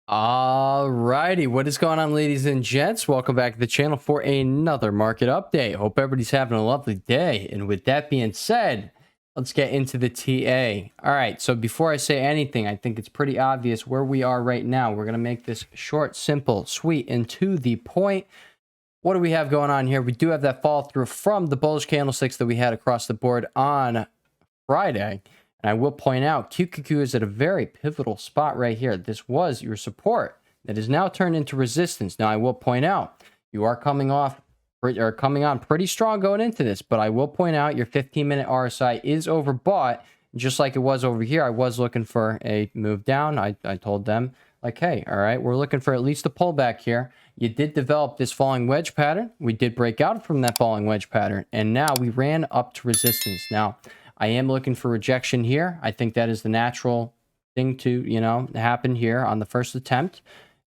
Alrighty, what is going on, ladies and gents? Welcome back to the channel for another market update. Hope everybody's having a lovely day. And with that being said, let's get into the TA. All right, so before I say anything, I think it's pretty obvious where we are right now. We're going to make this short, simple, sweet, and to the point. What do we have going on here? We do have that fall through from the bullish candlesticks that we had across the board on Friday. And I will point out, QQQ is at a very pivotal spot right here. This was your support that is now turned into resistance. Now, I will point out, you are coming on pretty strong going into this, but I will point out your 15-minute RSI is overbought. Just like it was over here, I was looking for a move down. I told them, like, hey, all right, we're looking for at least a pullback here. You did develop this falling wedge pattern. We did break out from that falling wedge pattern, and now we ran up to resistance. Now, I am looking for rejection here. I think that is the natural thing to, happen here on the first attempt.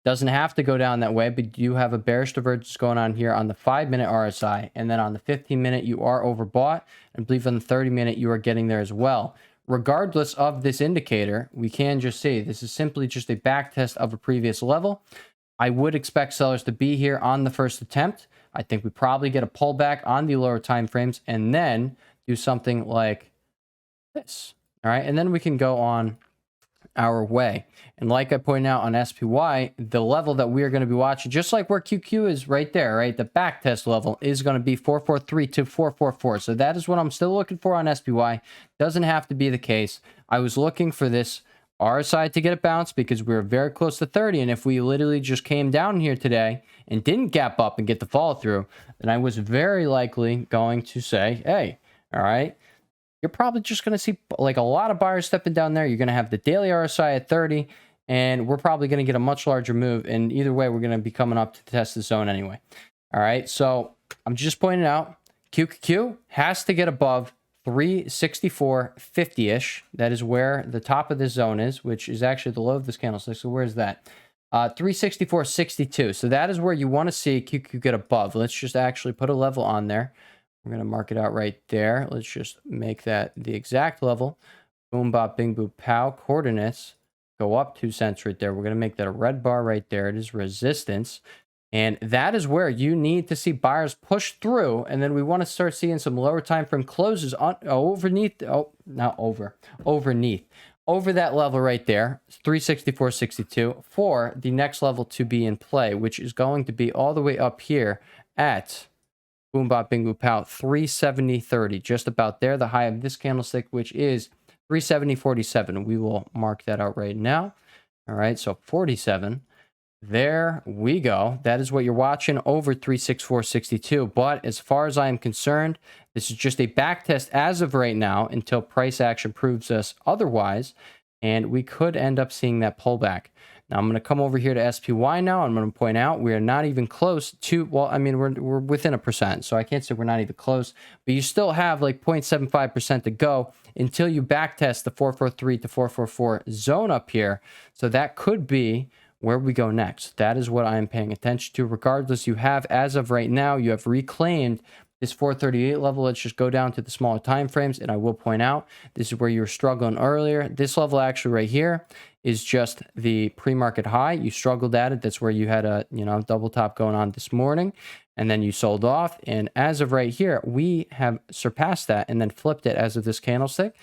Doesn't have to go down that way, but you have a bearish divergence going on here on the 5-minute RSI. And then on the 15-minute, you are overbought. And I believe on the 30-minute, you are getting there as well. Regardless of this indicator, we can just see this is simply just a back test of a previous level. I would expect sellers to be here on the first attempt. I think we probably get a pullback on the lower time frames and then do something like this. All right, and then we can go on our way. And like I pointed out on SPY, the level that we are going to be watching, just like where QQ is right there, right? The back test level is going to be 443 to 444. So that is what I'm still looking for on SPY. Doesn't have to be the case. I was looking for this RSI to get a bounce because we were very close to 30. And if we literally just came down here today and didn't gap up and get the follow through, then I was very likely going to say, hey, all right, you're probably just going to see like a lot of buyers stepping down there. You're going to have the daily RSI at 30, and we're probably going to get a much larger move. And either way, we're going to be coming up to test the zone anyway. All right, so I'm just pointing out, QQQ has to get above 364.50-ish. That is where the top of this zone is, which is actually the low of this candlestick. So where is that? 364.62. So that is where you want to see QQQ get above. Let's just actually put a level on there. We're going to mark it out right there. Let's just make that the exact level. Boom, bop, bing, boop, pow. Coordinates go up 2 cents right there. We're going to make that a red bar right there. It is resistance. And that is where you need to see buyers push through. And then we want to start seeing some lower time frame closes on overneath. Oh, not over. Overneath. Over that level right there, 364.62 for the next level to be in play, which is going to be all the way up here at boom, bop, bing, boop, pow, 370.30, just about there. The high of this candlestick, which is 370.47. We will mark that out right now. All right, so 47. There we go. That is what you're watching over 364.62. But as far as I am concerned, this is just a back test as of right now until price action proves us otherwise. And we could end up seeing that pullback. Now, I'm going to come over here to SPY now. I'm going to point out we are not even close to, well, I mean, we're within 1%. So I can't say we're not even close. But you still have like 0.75% to go until you backtest the 443 to 444 zone up here. So that could be where we go next. That is what I am paying attention to. Regardless, you have, as of right now, you have reclaimed this 438 level. Let's just go down to the smaller time frames, and I will point out this is where you were struggling earlier. This level actually right here is just the pre-market high. You struggled at it. That's where you had a double top going on this morning, and then you sold off. And as of right here, we have surpassed that and then flipped it as of this candlestick.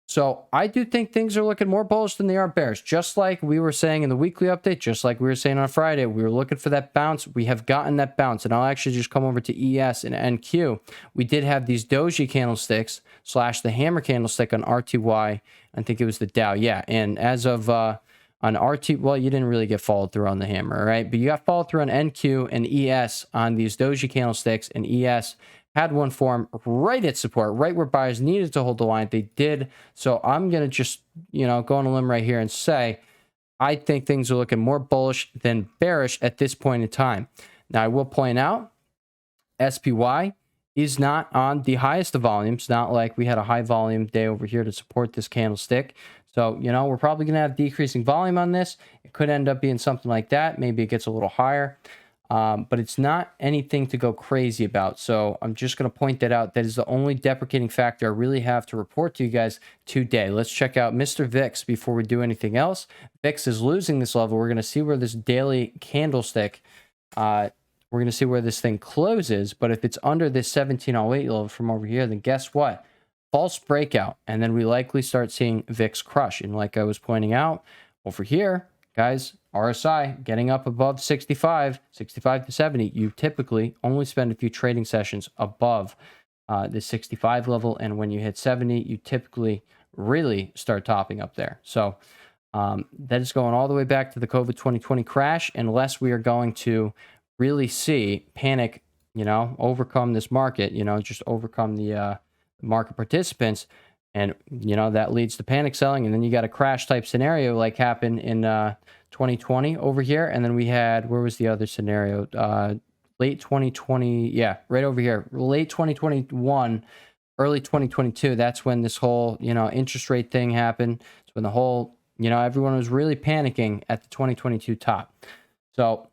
So I do think things are looking more bullish than they are bearish. Just like we were saying in the weekly update, just like we were saying on Friday, we were looking for that bounce. We have gotten that bounce. And I'll actually just come over to ES and NQ. We did have these doji candlesticks / the hammer candlestick on RTY. I think it was the Dow. Yeah. And as of on RT, well, you didn't really get followed through on the hammer, right? But you got followed through on NQ and ES on these doji candlesticks, and ES had one form right at support, right where buyers needed to hold the line. They did. So I'm going to just, go on a limb right here and say, I think things are looking more bullish than bearish at this point in time. Now, I will point out, SPY is not on the highest of volumes, not like we had a high volume day over here to support this candlestick. So, we're probably going to have decreasing volume on this. It could end up being something like that. Maybe it gets a little higher. but it's not anything to go crazy about. So I'm just going to point that out. That is the only deprecating factor I really have to report to you guys today. Let's check out Mr. VIX before we do anything else. VIX is losing this level. We're going to see where this daily candlestick, we're going to see where this thing closes. But if it's under this 1708 level from over here, then guess what? False breakout. And then we likely start seeing VIX crush. And like I was pointing out over here, guys, RSI getting up above 65 to 70. You typically only spend a few trading sessions above the 65 level. And when you hit 70, you typically really start topping up there. So that is going all the way back to the COVID 2020 crash, unless we are going to really see panic, overcome this market, just overcome the market participants. And, that leads to panic selling. And then you got a crash type scenario like happened in 2020 over here. And then we had, where was the other scenario? Late 2020. Yeah, right over here. Late 2021, early 2022. That's when this whole, interest rate thing happened. It's when the whole, everyone was really panicking at the 2022 top. So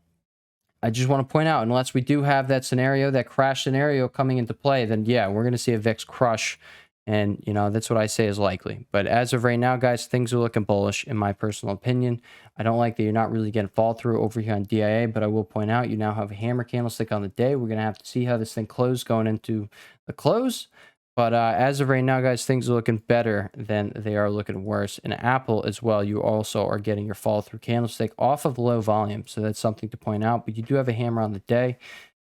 I just want to point out, unless we do have that scenario, that crash scenario coming into play, then yeah, we're going to see a VIX crush. And, that's what I say is likely. But as of right now, guys, things are looking bullish, in my personal opinion. I don't like that you're not really getting fall through over here on DIA, but I will point out you now have a hammer candlestick on the day. We're going to have to see how this thing closes going into the close. But as of right now, guys, things are looking better than they are looking worse. And Apple as well, you also are getting your fall through candlestick off of low volume. So that's something to point out. But you do have a hammer on the day.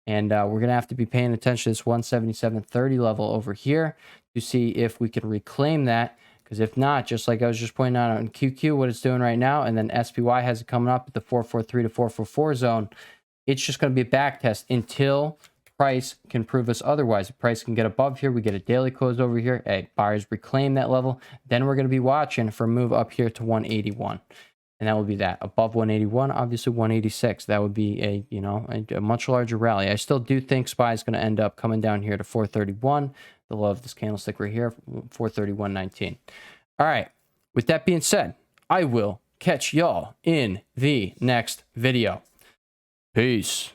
And we're going to have to be paying attention to this 177.30 level over here to see if we can reclaim that. Because if not, just like I was just pointing out on QQ, what it's doing right now, and then SPY has it coming up at the 443 to 444 zone, it's just going to be a back test until price can prove us otherwise. If price can get above here, we get a daily close over here. Hey, buyers reclaim that level. Then we're going to be watching for a move up here to 181. And that would be that. Above 181, obviously 186. That would be a much larger rally. I still do think SPY is going to end up coming down here to 431. The low of this candlestick right here, 431.19. All right. With that being said, I will catch y'all in the next video. Peace.